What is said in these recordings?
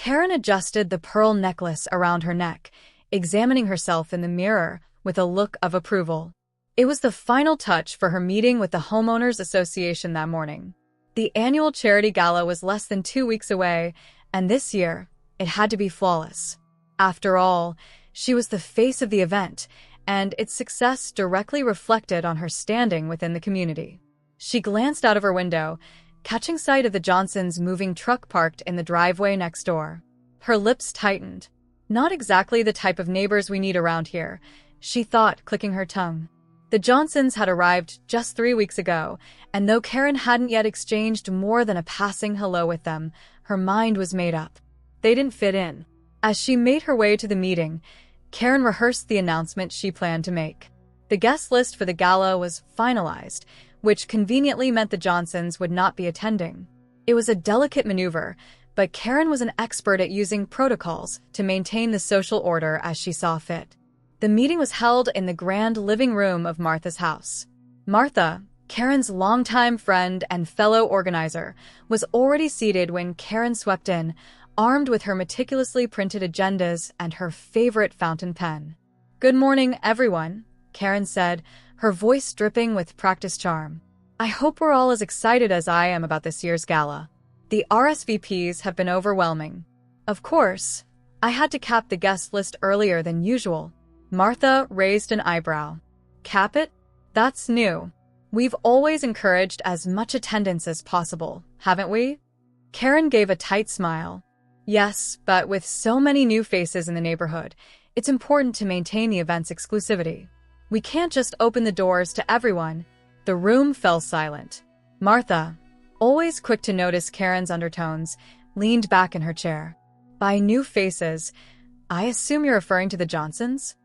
Karen adjusted the pearl necklace around her neck, examining herself in the mirror with a look of approval. It was the final touch for her meeting with the Homeowners Association that morning. The annual charity gala was less than 2 weeks away, and this year, it had to be flawless. After all, she was the face of the event, and its success directly reflected on her standing within the community. She glanced out of her window, catching sight of the Johnsons' moving truck parked in the driveway next door. Her lips tightened. Not exactly the type of neighbors we need around here, she thought, clicking her tongue. The Johnsons had arrived just 3 weeks ago, and though Karen hadn't yet exchanged more than a passing hello with them, her mind was made up. They didn't fit in. As she made her way to the meeting, Karen rehearsed the announcement she planned to make. The guest list for the gala was finalized, which conveniently meant the Johnsons would not be attending. It was a delicate maneuver, but Karen was an expert at using protocols to maintain the social order as she saw fit. The meeting was held in the grand living room of Martha's house. Martha, Karen's longtime friend and fellow organizer, was already seated when Karen swept in, armed with her meticulously printed agendas and her favorite fountain pen. "Good morning, everyone," Karen said, her voice dripping with practiced charm. "I hope we're all as excited as I am about this year's gala. The RSVPs have been overwhelming. Of course, I had to cap the guest list earlier than usual." Martha raised an eyebrow. "Cap it? That's new. We've always encouraged as much attendance as possible, haven't we?" Karen gave a tight smile. "Yes, but with so many new faces in the neighborhood, it's important to maintain the event's exclusivity. We can't just open the doors to everyone." The room fell silent. Martha, always quick to notice Karen's undertones, leaned back in her chair. "By new faces, I assume you're referring to the Johnsons?"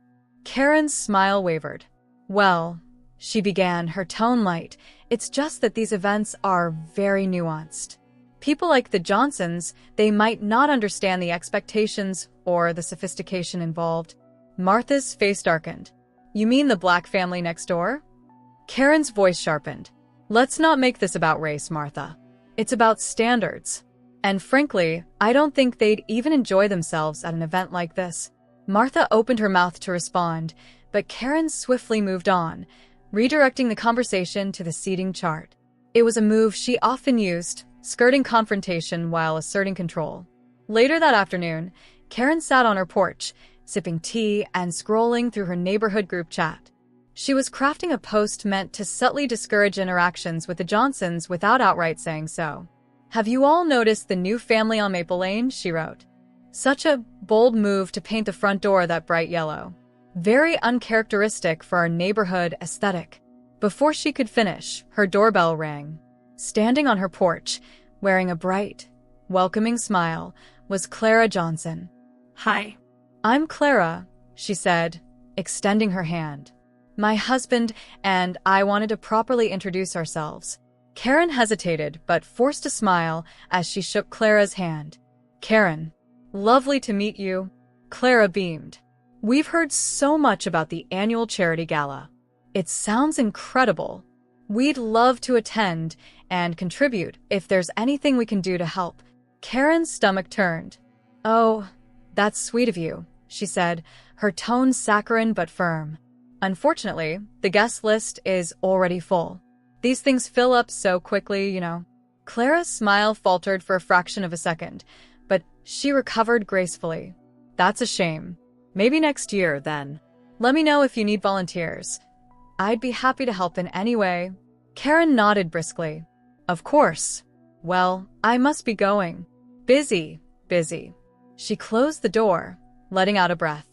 Karen's smile wavered. "Well," she began, her tone light, "it's just that these events are very nuanced. People like the Johnsons, they might not understand the expectations or the sophistication involved." Martha's face darkened. "You mean the Black family next door?" Karen's voice sharpened. "Let's not make this about race, Martha. It's about standards. And frankly, I don't think they'd even enjoy themselves at an event like this." Martha opened her mouth to respond, but Karen swiftly moved on, redirecting the conversation to the seating chart. It was a move she often used, skirting confrontation while asserting control. Later that afternoon, Karen sat on her porch, sipping tea and scrolling through her neighborhood group chat. She was crafting a post meant to subtly discourage interactions with the Johnsons without outright saying so. "Have you all noticed the new family on Maple Lane?" she wrote. "Such a bold move to paint the front door that bright yellow. Very uncharacteristic for our neighborhood aesthetic." Before she could finish, her doorbell rang. Standing on her porch, wearing a bright, welcoming smile, was Clara Johnson. "Hi." "I'm Clara," she said, extending her hand. "My husband and I wanted to properly introduce ourselves." Karen hesitated but forced a smile as she shook Clara's hand. "Karen, lovely to meet you." Clara beamed. "We've heard so much about the annual charity gala. It sounds incredible. We'd love to attend and contribute if there's anything we can do to help." Karen's stomach turned. "Oh, that's sweet of you," she said, her tone saccharine but firm. "Unfortunately, the guest list is already full. These things fill up so quickly, you know." Clara's smile faltered for a fraction of a second, but she recovered gracefully. "That's a shame. Maybe next year, then. Let me know if you need volunteers. I'd be happy to help in any way." Karen nodded briskly. "Of course. Well, I must be going. Busy. She closed the door, letting out a breath.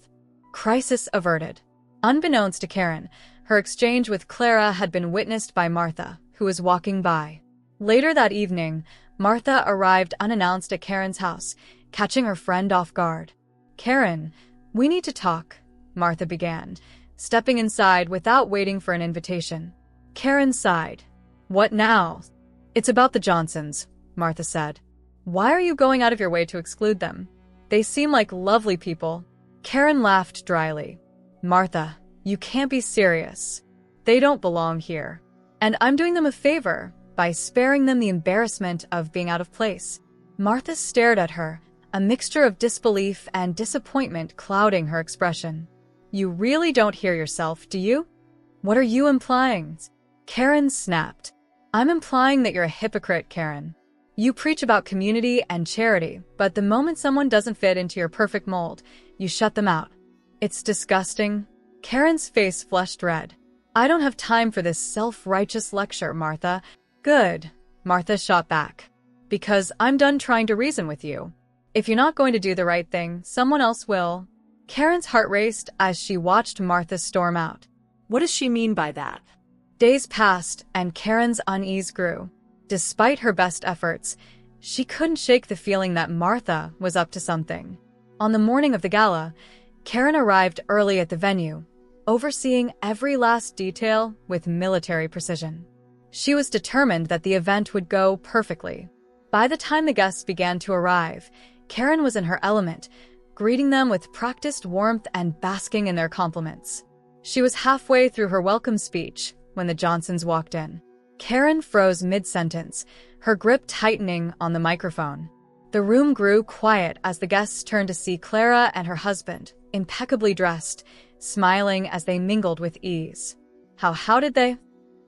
Crisis averted. Unbeknownst to Karen, her exchange with Clara had been witnessed by Martha, who was walking by. Later that evening, Martha arrived unannounced at Karen's house, catching her friend off guard. "Karen, we need to talk," Martha began, stepping inside without waiting for an invitation. Karen sighed. "What now?" "It's about the Johnsons," Martha said. "Why are you going out of your way to exclude them? They seem like lovely people." Karen laughed dryly. "Martha, you can't be serious. They don't belong here. And I'm doing them a favor by sparing them the embarrassment of being out of place." Martha stared at her, a mixture of disbelief and disappointment clouding her expression. You really don't hear yourself, do you? What are you implying? Karen snapped. I'm implying that you're a hypocrite, Karen. You preach about community and charity, but the moment someone doesn't fit into your perfect mold, you shut them out. It's disgusting. Karen's face flushed red. I don't have time for this self-righteous lecture, Martha. Good, Martha shot back. Because I'm done trying to reason with you. If you're not going to do the right thing, someone else will. Karen's heart raced as she watched Martha storm out. What does she mean by that? Days passed, and Karen's unease grew. Despite her best efforts, she couldn't shake the feeling that Martha was up to something. On the morning of the gala, Karen arrived early at the venue, overseeing every last detail with military precision. She was determined that the event would go perfectly. By the time the guests began to arrive, Karen was in her element, greeting them with practiced warmth and basking in their compliments. She was halfway through her welcome speech when the Johnsons walked in. Karen froze mid-sentence, her grip tightening on the microphone. The room grew quiet as the guests turned to see Clara and her husband, impeccably dressed, smiling as they mingled with ease. How did they?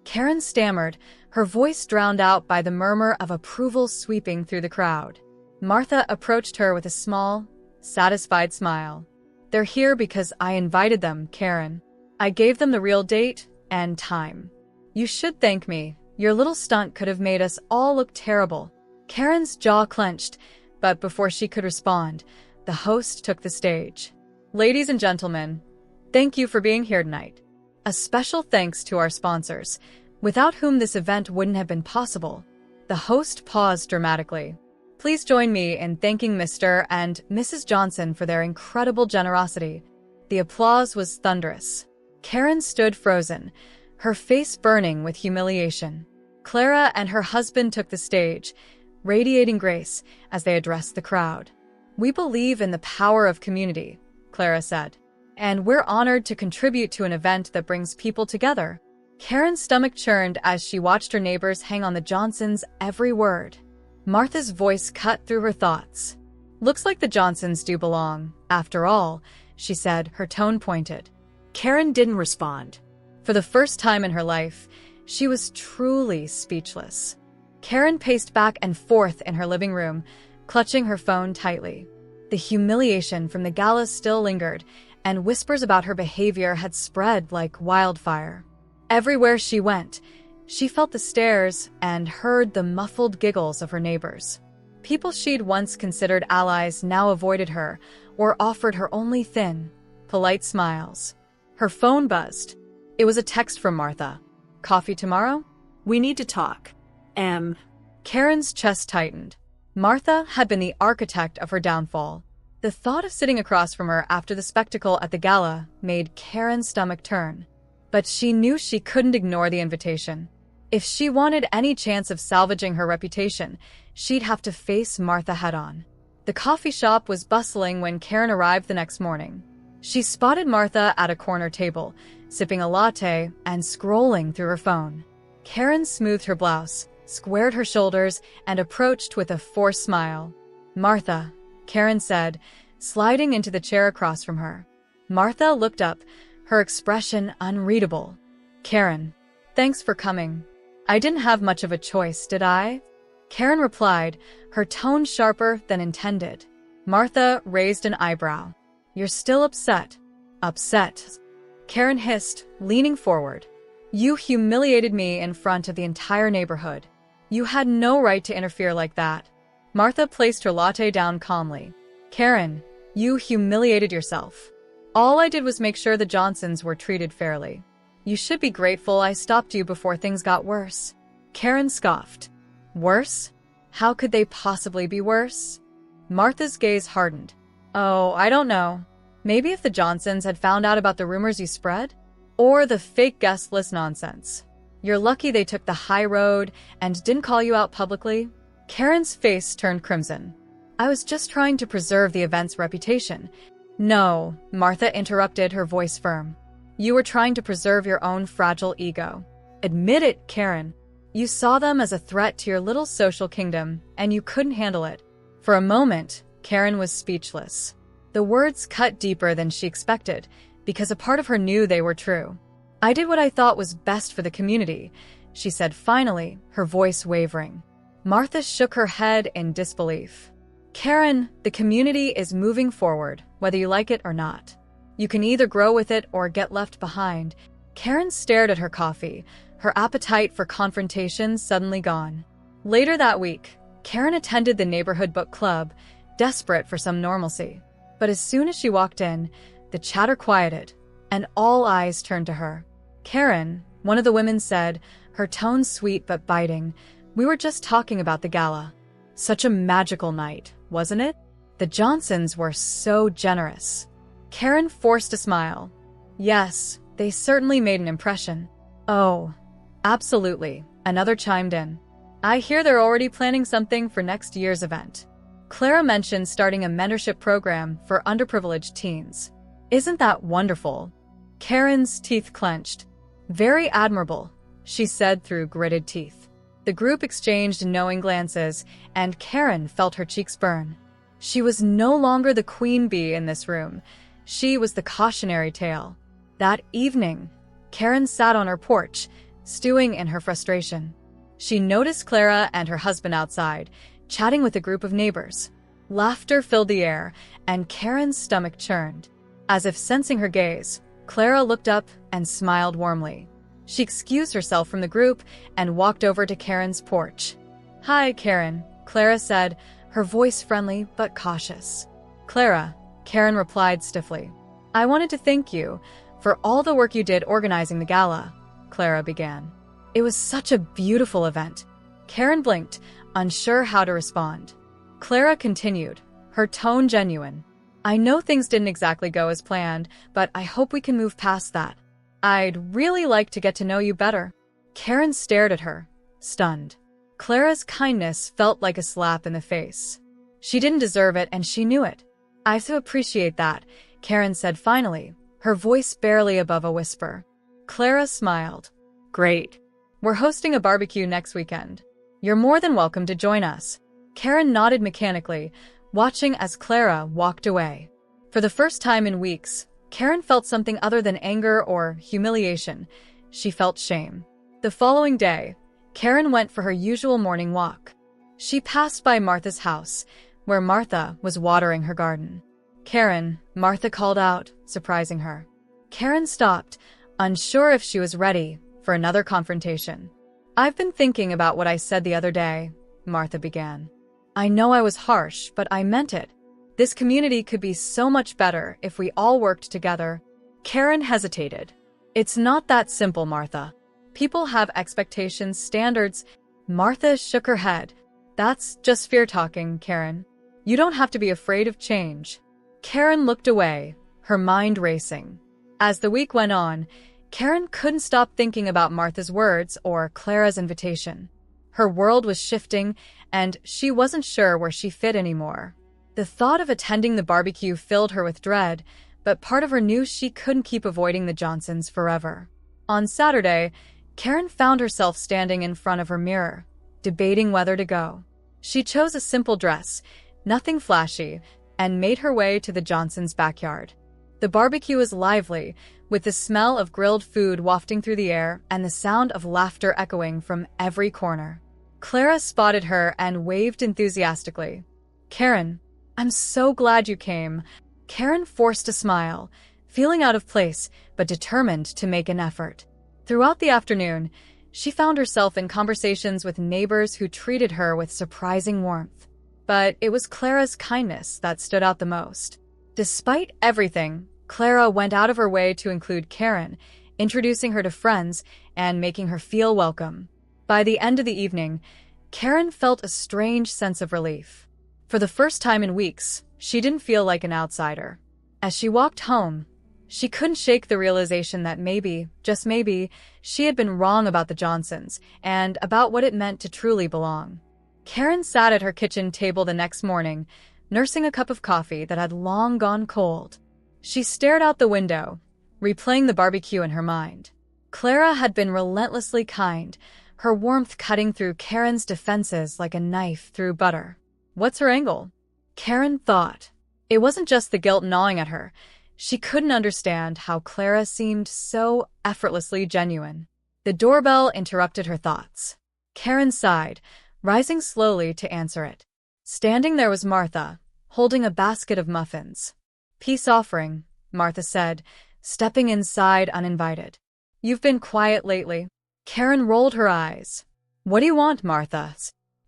Karen stammered, her voice drowned out by the murmur of approval sweeping through the crowd. Martha approached her with a small, satisfied smile. They're here because I invited them, Karen. I gave them the real date and time. You should thank me. Your little stunt could have made us all look terrible. Karen's jaw clenched, but before she could respond, the host took the stage. Ladies and gentlemen, thank you for being here tonight. A special thanks to our sponsors, without whom this event wouldn't have been possible. The host paused dramatically. Please join me in thanking Mr. and Mrs. Johnson for their incredible generosity. The applause was thunderous. Karen stood frozen, her face burning with humiliation. Clara and her husband took the stage, radiating grace as they addressed the crowd. We believe in the power of community, Clara said, and we're honored to contribute to an event that brings people together. Karen's stomach churned as she watched her neighbors hang on the Johnsons' every word. Martha's voice cut through her thoughts. Looks like the Johnsons do belong, after all, she said, her tone pointed. Karen didn't respond. For the first time in her life, she was truly speechless. Karen paced back and forth in her living room, clutching her phone tightly. The humiliation from the gala still lingered, and whispers about her behavior had spread like wildfire. Everywhere she went, she felt the stares and heard the muffled giggles of her neighbors. People she'd once considered allies now avoided her or offered her only thin, polite smiles. Her phone buzzed. It was a text from Martha. Coffee tomorrow? We need to talk. Karen's chest tightened. Martha had been the architect of her downfall. The thought of sitting across from her after the spectacle at the gala made Karen's stomach turn. But she knew she couldn't ignore the invitation. If she wanted any chance of salvaging her reputation, she'd have to face Martha head-on. The coffee shop was bustling when Karen arrived the next morning. She spotted Martha at a corner table, sipping a latte and scrolling through her phone. Karen smoothed her blouse, squared her shoulders, and approached with a forced smile. Martha, Karen said, sliding into the chair across from her. Martha looked up, her expression unreadable. Karen, thanks for coming. I didn't have much of a choice, did I? Karen replied, her tone sharper than intended. Martha raised an eyebrow. You're still upset. Upset. Karen hissed, leaning forward. You humiliated me in front of the entire neighborhood. You had no right to interfere like that. Martha placed her latte down calmly. Karen, you humiliated yourself. All I did was make sure the Johnsons were treated fairly. You should be grateful I stopped you before things got worse. Karen scoffed. Worse? How could they possibly be worse? Martha's gaze hardened. Oh, I don't know. Maybe if the Johnsons had found out about the rumors you spread? Or the fake guest list nonsense. You're lucky they took the high road and didn't call you out publicly. Karen's face turned crimson. I was just trying to preserve the event's reputation. No, Martha interrupted, her voice firm. You were trying to preserve your own fragile ego. Admit it, Karen. You saw them as a threat to your little social kingdom, and you couldn't handle it. For a moment, Karen was speechless. The words cut deeper than she expected, because a part of her knew they were true. "I did what I thought was best for the community," she said finally, her voice wavering. Martha shook her head in disbelief. "Karen, the community is moving forward, whether you like it or not. You can either grow with it or get left behind." Karen stared at her coffee, her appetite for confrontation suddenly gone. Later that week, Karen attended the neighborhood book club, desperate for some normalcy. But as soon as she walked in, the chatter quieted, and all eyes turned to her. "Karen," one of the women said, her tone sweet but biting, "we were just talking about the gala. Such a magical night, wasn't it? The Johnsons were so generous." Karen forced a smile. "Yes, they certainly made an impression." "Oh, absolutely," another chimed in. "I hear they're already planning something for next year's event." Clara mentioned starting a mentorship program for underprivileged teens. "Isn't that wonderful?" Karen's teeth clenched. "Very admirable," she said through gritted teeth. The group exchanged knowing glances, and Karen felt her cheeks burn. She was no longer the queen bee in this room. She was the cautionary tale. That evening, Karen sat on her porch, stewing in her frustration. She noticed Clara and her husband outside, chatting with a group of neighbors. Laughter filled the air, and Karen's stomach churned. As if sensing her gaze, Clara looked up and smiled warmly. She excused herself from the group and walked over to Karen's porch. "Hi, Karen," Clara said, her voice friendly but cautious. "Clara," Karen replied stiffly. "I wanted to thank you for all the work you did organizing the gala," Clara began. "It was such a beautiful event." Karen blinked, unsure how to respond. Clara continued, her tone genuine. "I know things didn't exactly go as planned, but I hope we can move past that. I'd really like to get to know you better." Karen stared at her, stunned. Clara's kindness felt like a slap in the face. She didn't deserve it, and she knew it. "I so appreciate that," Karen said finally, her voice barely above a whisper. Clara smiled. "Great. We're hosting a barbecue next weekend. You're more than welcome to join us." Karen nodded mechanically, watching as Clara walked away. For the first time in weeks, Karen felt something other than anger or humiliation. She felt shame. The following day, Karen went for her usual morning walk. She passed by Martha's house, where Martha was watering her garden. "Karen," Martha called out, surprising her. Karen stopped, unsure if she was ready for another confrontation. "I've been thinking about what I said the other day," Martha began. "I know I was harsh, but I meant it. This community could be so much better if we all worked together." Karen hesitated. "It's not that simple, Martha. People have expectations, standards." Martha shook her head. "That's just fear talking, Karen. You don't have to be afraid of change." Karen looked away, her mind racing. As the week went on, Karen couldn't stop thinking about Martha's words or Clara's invitation. Her world was shifting, and she wasn't sure where she fit anymore. The thought of attending the barbecue filled her with dread, but part of her knew she couldn't keep avoiding the Johnsons forever. On Saturday, Karen found herself standing in front of her mirror, debating whether to go. She chose a simple dress, nothing flashy, and made her way to the Johnsons' backyard. The barbecue was lively, with the smell of grilled food wafting through the air and the sound of laughter echoing from every corner. Clara spotted her and waved enthusiastically. "Karen, I'm so glad you came." Karen forced a smile, feeling out of place but determined to make an effort. Throughout the afternoon, she found herself in conversations with neighbors who treated her with surprising warmth. But it was Clara's kindness that stood out the most. Despite everything, Clara went out of her way to include Karen, introducing her to friends and making her feel welcome. By the end of the evening, Karen felt a strange sense of relief. For the first time in weeks, she didn't feel like an outsider. As she walked home, she couldn't shake the realization that maybe, just maybe, she had been wrong about the Johnsons and about what it meant to truly belong. Karen sat at her kitchen table the next morning, nursing a cup of coffee that had long gone cold. She stared out the window, replaying the barbecue in her mind. Clara had been relentlessly kind, her warmth cutting through Karen's defenses like a knife through butter. What's her angle? Karen thought. It wasn't just the guilt gnawing at her. She couldn't understand how Clara seemed so effortlessly genuine. The doorbell interrupted her thoughts. Karen sighed, rising slowly to answer it. Standing there was Martha, holding a basket of muffins. "Peace offering," Martha said, stepping inside uninvited. "You've been quiet lately." Karen rolled her eyes. "What do you want, Martha?"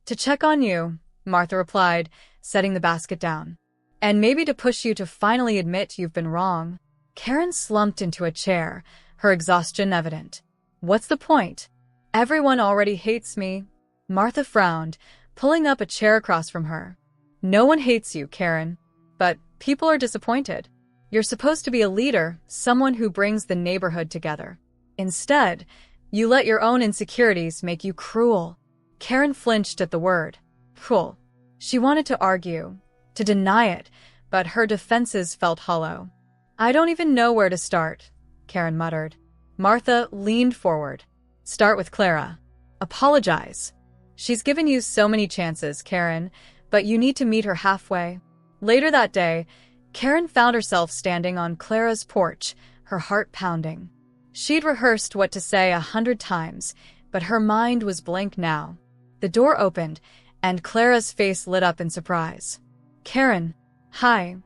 "To check on you," Martha replied, setting the basket down. "And maybe to push you to finally admit you've been wrong." Karen slumped into a chair, her exhaustion evident. "What's the point? Everyone already hates me." Martha frowned, pulling up a chair across from her. "No one hates you, Karen. But people are disappointed. You're supposed to be a leader, someone who brings the neighborhood together. Instead, you let your own insecurities make you cruel." Karen flinched at the word. Cruel. She wanted to argue, to deny it, but her defenses felt hollow. "I don't even know where to start," Karen muttered. Martha leaned forward. "Start with Clara. Apologize. She's given you so many chances, Karen, but you need to meet her halfway." Later that day, Karen found herself standing on Clara's porch, her heart pounding. She'd rehearsed what to say 100 times, but her mind was blank now. The door opened, and Clara's face lit up in surprise. "Karen." "Hi."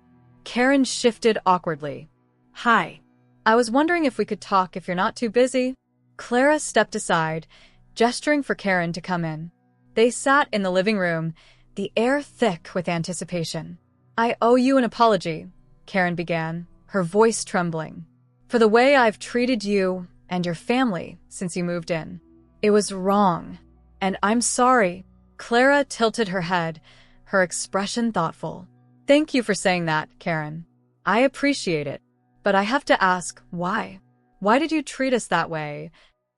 Karen shifted awkwardly. Hi. "I was wondering if we could talk if you're not too busy." Clara stepped aside, gesturing for Karen to come in. They sat in the living room, the air thick with anticipation. "I owe you an apology," Karen began, her voice trembling, "for the way I've treated you and your family since you moved in. It was wrong, and I'm sorry." Clara tilted her head, her expression thoughtful. "Thank you for saying that, Karen. I appreciate it. But I have to ask, why? Why did you treat us that way?"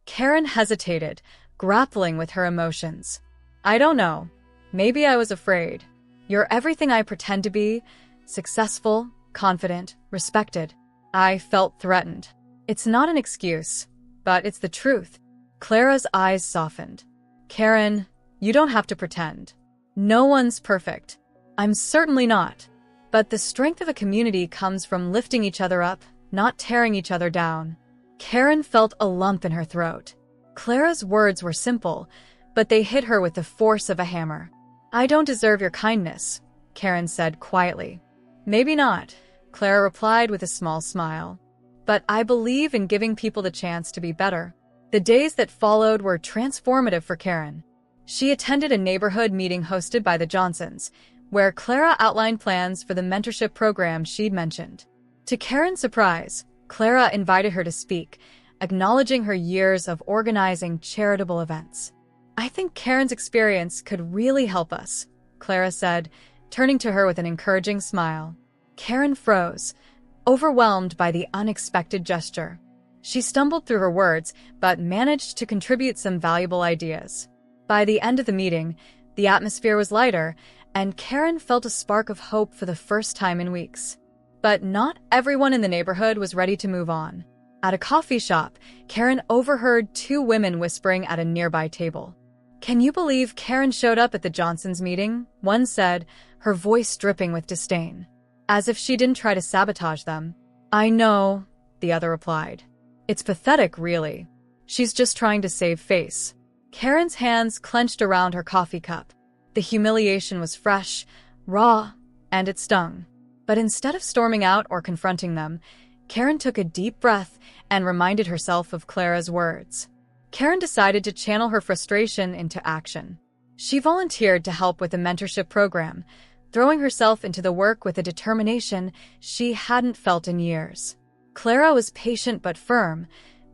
Karen hesitated, grappling with her emotions. "I don't know. Maybe I was afraid. You're everything I pretend to be, successful, confident, respected. I felt threatened. It's not an excuse, but it's the truth." Clara's eyes softened. "Karen, you don't have to pretend. No one's perfect. I'm certainly not. But the strength of a community comes from lifting each other up, not tearing each other down." Karen felt a lump in her throat. Clara's words were simple, but they hit her with the force of a hammer. "I don't deserve your kindness," Karen said quietly. "Maybe not," Clara replied with a small smile. "But I believe in giving people the chance to be better." The days that followed were transformative for Karen. She attended a neighborhood meeting hosted by the Johnsons, where Clara outlined plans for the mentorship program she'd mentioned. To Karen's surprise, Clara invited her to speak, acknowledging her years of organizing charitable events. "I think Karen's experience could really help us," Clara said, turning to her with an encouraging smile. Karen froze, overwhelmed by the unexpected gesture. She stumbled through her words, but managed to contribute some valuable ideas. By the end of the meeting, the atmosphere was lighter, and Karen felt a spark of hope for the first time in weeks. But not everyone in the neighborhood was ready to move on. At a coffee shop, Karen overheard two women whispering at a nearby table. "Can you believe Karen showed up at the Johnsons' meeting?" one said, her voice dripping with disdain. "As if she didn't try to sabotage them." "I know," the other replied. "It's pathetic, really. She's just trying to save face." Karen's hands clenched around her coffee cup. The humiliation was fresh, raw, and it stung. But instead of storming out or confronting them, Karen took a deep breath and reminded herself of Clara's words. Karen decided to channel her frustration into action. She volunteered to help with the mentorship program, throwing herself into the work with a determination she hadn't felt in years. Clara was patient but firm,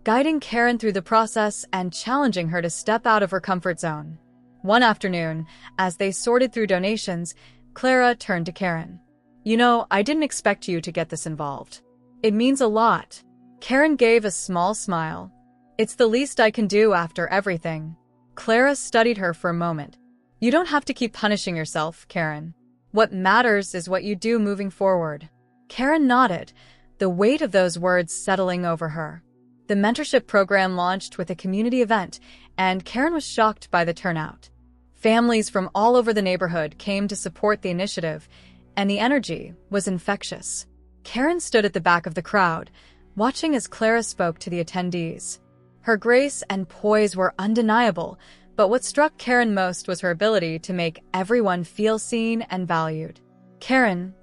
guiding Karen through the process and challenging her to step out of her comfort zone. One afternoon, as they sorted through donations, Clara turned to Karen. "You know, I didn't expect you to get this involved. It means a lot." Karen gave a small smile. "It's the least I can do after everything." Clara studied her for a moment. "You don't have to keep punishing yourself, Karen. What matters is what you do moving forward." Karen nodded, the weight of those words settling over her. The mentorship program launched with a community event, and Karen was shocked by the turnout. Families from all over the neighborhood came to support the initiative, and the energy was infectious. Karen stood at the back of the crowd, watching as Clara spoke to the attendees. Her grace and poise were undeniable, but what struck Karen most was her ability to make everyone feel seen and valued. "Karen,"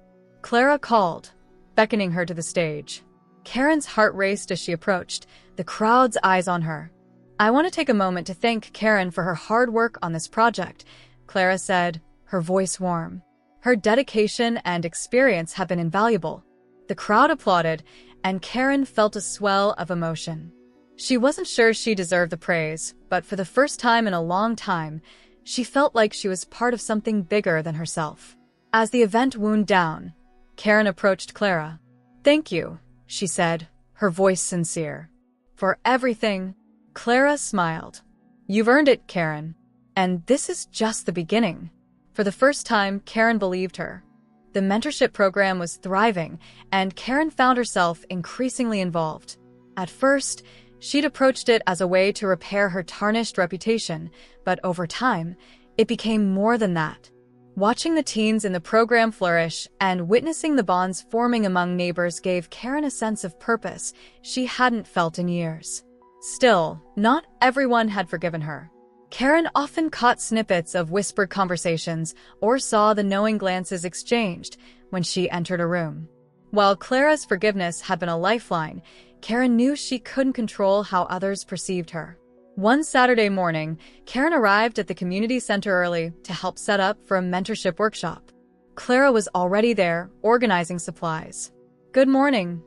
Clara called, beckoning her to the stage. Karen's heart raced as she approached, the crowd's eyes on her. "I want to take a moment to thank Karen for her hard work on this project," Clara said, her voice warm. "Her dedication and experience have been invaluable." The crowd applauded, and Karen felt a swell of emotion. She wasn't sure she deserved the praise, but for the first time in a long time, she felt like she was part of something bigger than herself. As the event wound down, Karen approached Clara. "Thank you," she said, her voice sincere. "For everything." Clara smiled. "You've earned it, Karen. And this is just the beginning." For the first time, Karen believed her. The mentorship program was thriving, and Karen found herself increasingly involved. At first, she'd approached it as a way to repair her tarnished reputation, but over time, it became more than that. Watching the teens in the program flourish and witnessing the bonds forming among neighbors gave Karen a sense of purpose she hadn't felt in years. Still, not everyone had forgiven her. Karen often caught snippets of whispered conversations or saw the knowing glances exchanged when she entered a room. While Clara's forgiveness had been a lifeline, Karen knew she couldn't control how others perceived her. One Saturday morning, Karen arrived at the community center early to help set up for a mentorship workshop. Clara was already there, organizing supplies. "Good morning."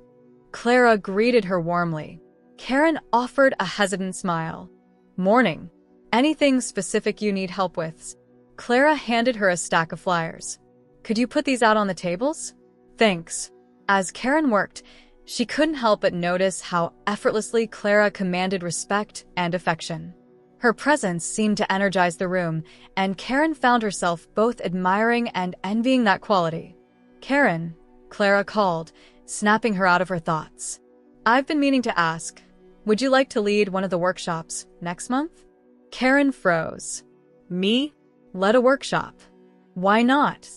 Clara greeted her warmly. Karen offered a hesitant smile. "Morning. Anything specific you need help with?" Clara handed her a stack of flyers. "Could you put these out on the tables?" "Thanks." As Karen worked, she couldn't help but notice how effortlessly Clara commanded respect and affection. Her presence seemed to energize the room, and Karen found herself both admiring and envying that quality. "Karen," Clara called, snapping her out of her thoughts. "I've been meaning to ask, would you like to lead one of the workshops next month?" Karen froze. Me? "Lead a workshop." "Why not?"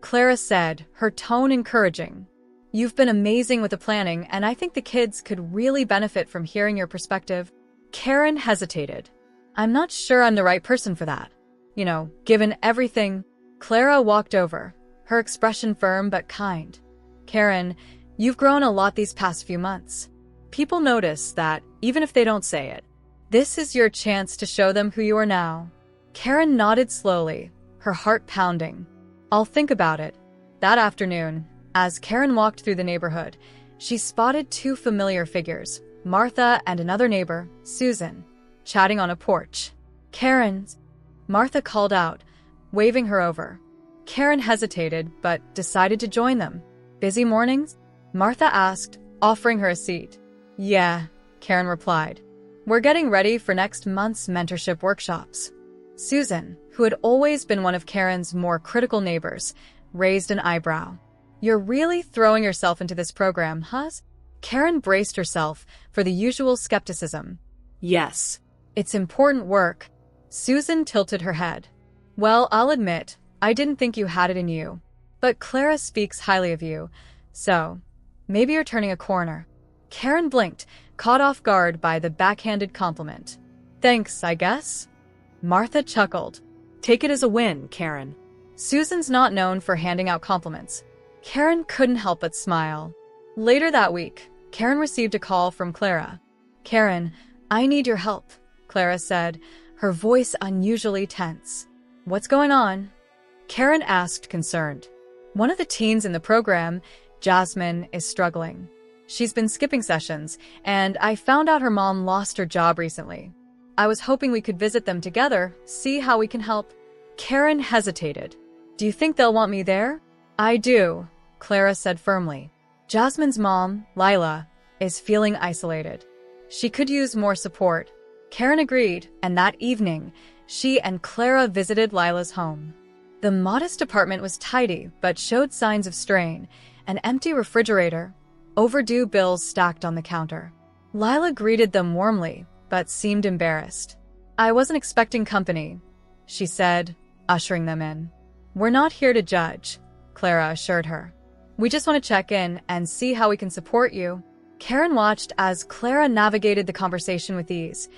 Clara said, her tone encouraging. "You've been amazing with the planning, and I think the kids could really benefit from hearing your perspective." Karen hesitated. "I'm not sure I'm the right person for that. Given everything." Clara walked over, her expression firm but kind. "Karen, you've grown a lot these past few months. People notice that, even if they don't say it. This is your chance to show them who you are now." Karen nodded slowly, her heart pounding. "I'll think about it." That afternoon, as Karen walked through the neighborhood, she spotted two familiar figures, Martha and another neighbor, Susan, chatting on a porch. "Karen," Martha called out, waving her over. Karen hesitated, but decided to join them. "Busy mornings?" Martha asked, offering her a seat. "Yeah," Karen replied. "We're getting ready for next month's mentorship workshops." Susan, who had always been one of Karen's more critical neighbors, raised an eyebrow. "You're really throwing yourself into this program, huh?" Karen braced herself for the usual skepticism. Yes. "It's important work." Susan tilted her head. "Well, I'll admit, I didn't think you had it in you. But Clara speaks highly of you, so maybe you're turning a corner." Karen blinked, caught off guard by the backhanded compliment. "Thanks, I guess." Martha chuckled. Take it as a win, Karen. Susan's not known for handing out compliments. Karen couldn't help but smile. Later that week, Karen received a call from Clara. "Karen, I need your help," Clara said, her voice unusually tense. "What's going on?" Karen asked, concerned. "One of the teens in the program, Jasmine, is struggling. She's been skipping sessions, and I found out her mom lost her job recently. I was hoping we could visit them together, see how we can help." Karen hesitated. "Do you think they'll want me there?" "I do," Clara said firmly. "Jasmine's mom, Lila, is feeling isolated. She could use more support." Karen agreed, and that evening, she and Clara visited Lila's home. The modest apartment was tidy, but showed signs of strain: an empty refrigerator, overdue bills stacked on the counter. Lila greeted them warmly, but seemed embarrassed. "I wasn't expecting company," she said, ushering them in. "We're not here to judge," Clara assured her. "We just want to check in and see how we can support you." Karen watched as Clara navigated the conversation with ease,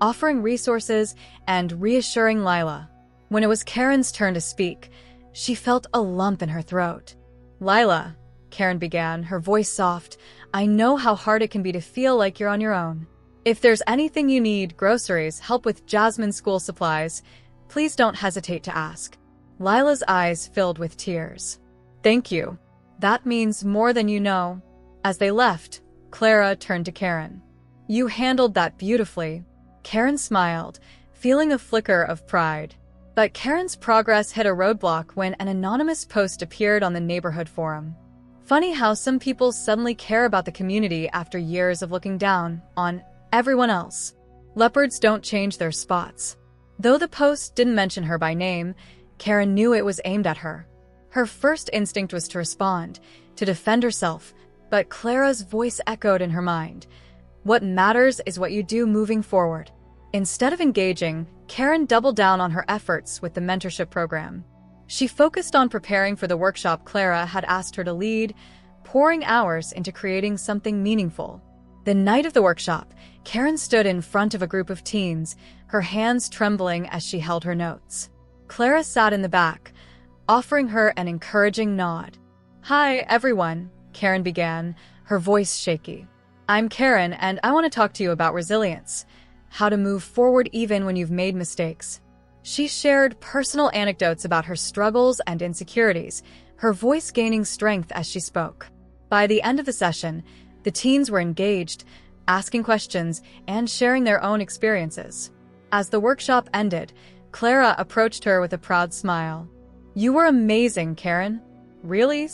offering resources and reassuring Lila. When it was Karen's turn to speak, she felt a lump in her throat. "Lila," Karen began, her voice soft, "I know how hard it can be to feel like you're on your own. If there's anything you need, groceries, help with Jasmine's school supplies, please don't hesitate to ask." Lila's eyes filled with tears. "Thank you. That means more than you know." As they left, Clara turned to Karen. "You handled that beautifully." Karen smiled, feeling a flicker of pride. But Karen's progress hit a roadblock when an anonymous post appeared on the neighborhood forum. Funny how some people suddenly care about the community after years of looking down on everyone else. Leopards don't change their spots. Though the post didn't mention her by name, Karen knew it was aimed at her. Her first instinct was to respond, to defend herself, but Clara's voice echoed in her mind. "What matters is what you do moving forward." Instead of engaging, Karen doubled down on her efforts with the mentorship program. She focused on preparing for the workshop Clara had asked her to lead, pouring hours into creating something meaningful. The night of the workshop, Karen stood in front of a group of teens, her hands trembling as she held her notes. Clara sat in the back, offering her an encouraging nod. "Hi, everyone," Karen began, her voice shaky. "I'm Karen, and I want to talk to you about resilience. How to move forward even when you've made mistakes." She shared personal anecdotes about her struggles and insecurities, her voice gaining strength as she spoke. By the end of the session, the teens were engaged, asking questions and sharing their own experiences. As the workshop ended, Clara approached her with a proud smile. "You were amazing, Karen." "Really?"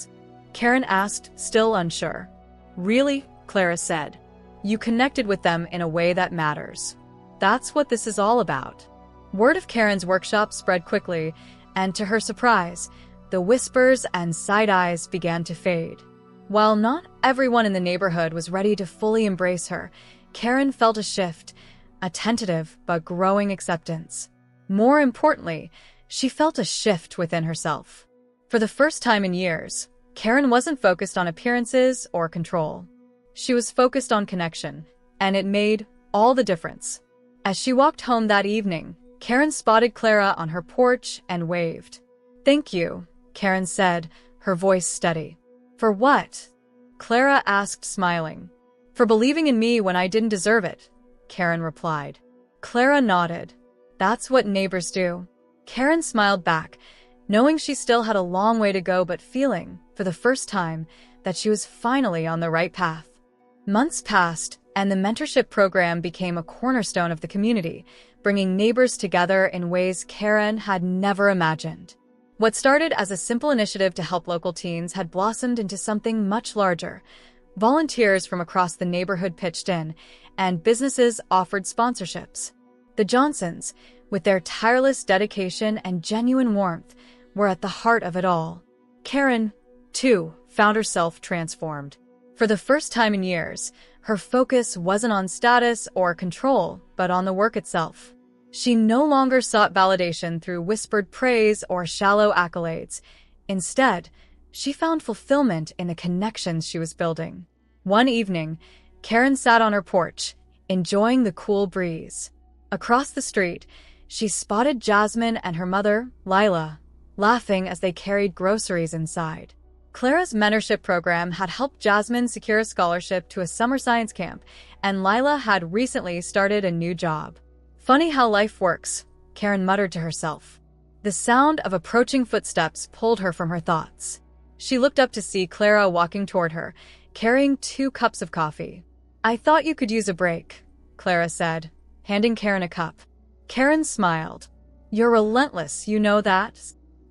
Karen asked, still unsure. "Really?" Clara said. "You connected with them in a way that matters. That's what this is all about." Word of Karen's workshop spread quickly, and to her surprise, the whispers and side eyes began to fade. While not everyone in the neighborhood was ready to fully embrace her, Karen felt a shift, a tentative but growing acceptance. More importantly, she felt a shift within herself. For the first time in years, Karen wasn't focused on appearances or control. She was focused on connection, and it made all the difference. As she walked home that evening, Karen spotted Clara on her porch and waved. "Thank you," Karen said, her voice steady. "For what?" Clara asked, smiling. "For believing in me when I didn't deserve it," Karen replied. Clara nodded. "That's what neighbors do." Karen smiled back, knowing she still had a long way to go but feeling, for the first time, that she was finally on the right path. Months passed, and the mentorship program became a cornerstone of the community, bringing neighbors together in ways Karen had never imagined. What started as a simple initiative to help local teens had blossomed into something much larger. Volunteers from across the neighborhood pitched in, and businesses offered sponsorships. The Johnsons, with their tireless dedication and genuine warmth, were at the heart of it all. Karen, too, found herself transformed. For the first time in years, her focus wasn't on status or control, but on the work itself. She no longer sought validation through whispered praise or shallow accolades. Instead, she found fulfillment in the connections she was building. One evening, Karen sat on her porch, enjoying the cool breeze. Across the street, she spotted Jasmine and her mother, Lila, laughing as they carried groceries inside. Clara's mentorship program had helped Jasmine secure a scholarship to a summer science camp, and Lila had recently started a new job. "Funny how life works," Karen muttered to herself. The sound of approaching footsteps pulled her from her thoughts. She looked up to see Clara walking toward her, carrying 2 cups of coffee. "I thought you could use a break," Clara said, handing Karen a cup. Karen smiled. "You're relentless, you know that?"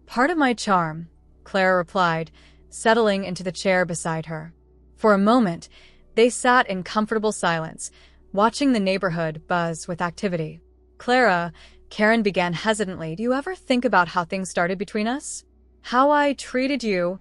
"Part of my charm," Clara replied, settling into the chair beside her. For a moment, they sat in comfortable silence, watching the neighborhood buzz with activity. "Clara," Karen began hesitantly, "do you ever think about how things started between us? How I treated you?"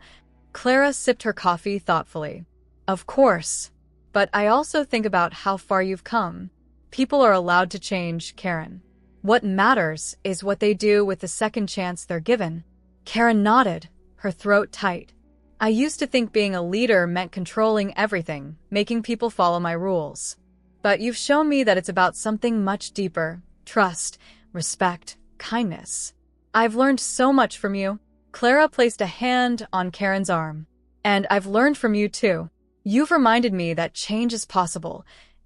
Clara sipped her coffee thoughtfully. "Of course. But I also think about how far you've come. People are allowed to change, Karen. What matters is what they do with the second chance they're given." Karen nodded, her throat tight. I used to think being a leader meant controlling everything, making people follow my rules. But you've shown me that it's about something much deeper: trust, respect, kindness. I've learned so much from you. Clara placed a hand on Karen's arm. And I've learned from you too. You've reminded me that change is possible,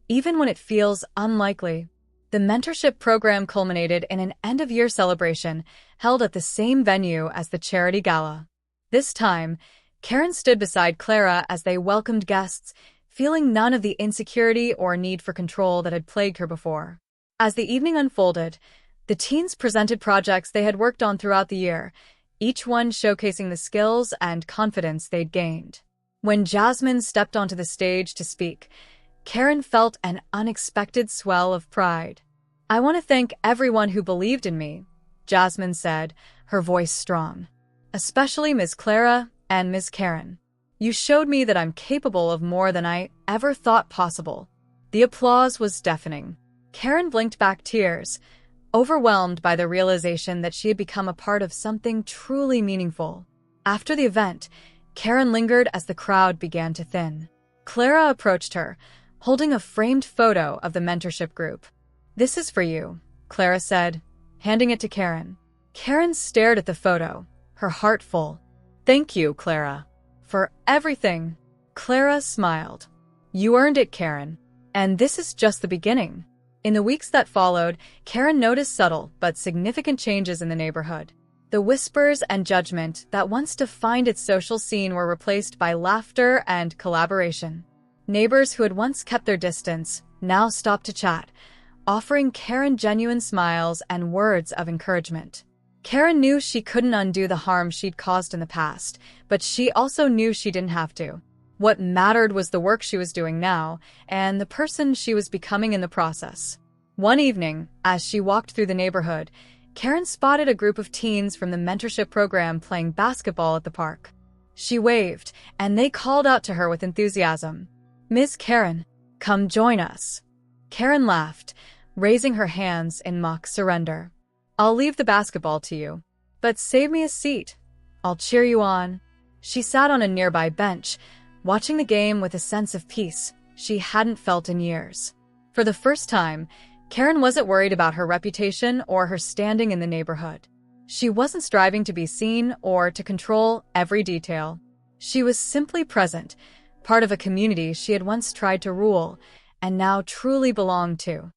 even when it feels unlikely. The mentorship program culminated in an end-of-year celebration held at the same venue as the charity gala. This time, Karen stood beside Clara as they welcomed guests, feeling none of the insecurity or need for control that had plagued her before. As the evening unfolded, the teens presented projects they had worked on throughout the year, each one showcasing the skills and confidence they'd gained. When Jasmine stepped onto the stage to speak, Karen felt an unexpected swell of pride. "I want to thank everyone who believed in me," Jasmine said, her voice strong. "Especially Ms. Clara and Ms. Karen. You showed me that I'm capable of more than I ever thought possible." The applause was deafening. Karen blinked back tears, overwhelmed by the realization that she had become a part of something truly meaningful. After the event, Karen lingered as the crowd began to thin. Clara approached her, holding a framed photo of the mentorship group. "This is for you," Clara said, handing it to Karen. Karen stared at the photo, her heart full. "Thank you, Clara." "For everything." Clara smiled. "You earned it, Karen. And this is just the beginning." In the weeks that followed, Karen noticed subtle but significant changes in the neighborhood. The whispers and judgment that once defined its social scene were replaced by laughter and collaboration. Neighbors who had once kept their distance now stopped to chat, offering Karen genuine smiles and words of encouragement. Karen knew she couldn't undo the harm she'd caused in the past, but she also knew she didn't have to. What mattered was the work she was doing now, and the person she was becoming in the process. One evening, as she walked through the neighborhood, Karen spotted a group of teens from the mentorship program playing basketball at the park. She waved, and they called out to her with enthusiasm. "Ms. Karen, come join us." Karen laughed, raising her hands in mock surrender. "I'll leave the basketball to you, but save me a seat. I'll cheer you on." She sat on a nearby bench, watching the game with a sense of peace she hadn't felt in years. For the first time, Karen wasn't worried about her reputation or her standing in the neighborhood. She wasn't striving to be seen or to control every detail. She was simply present, part of a community she had once tried to rule and now truly belonged to.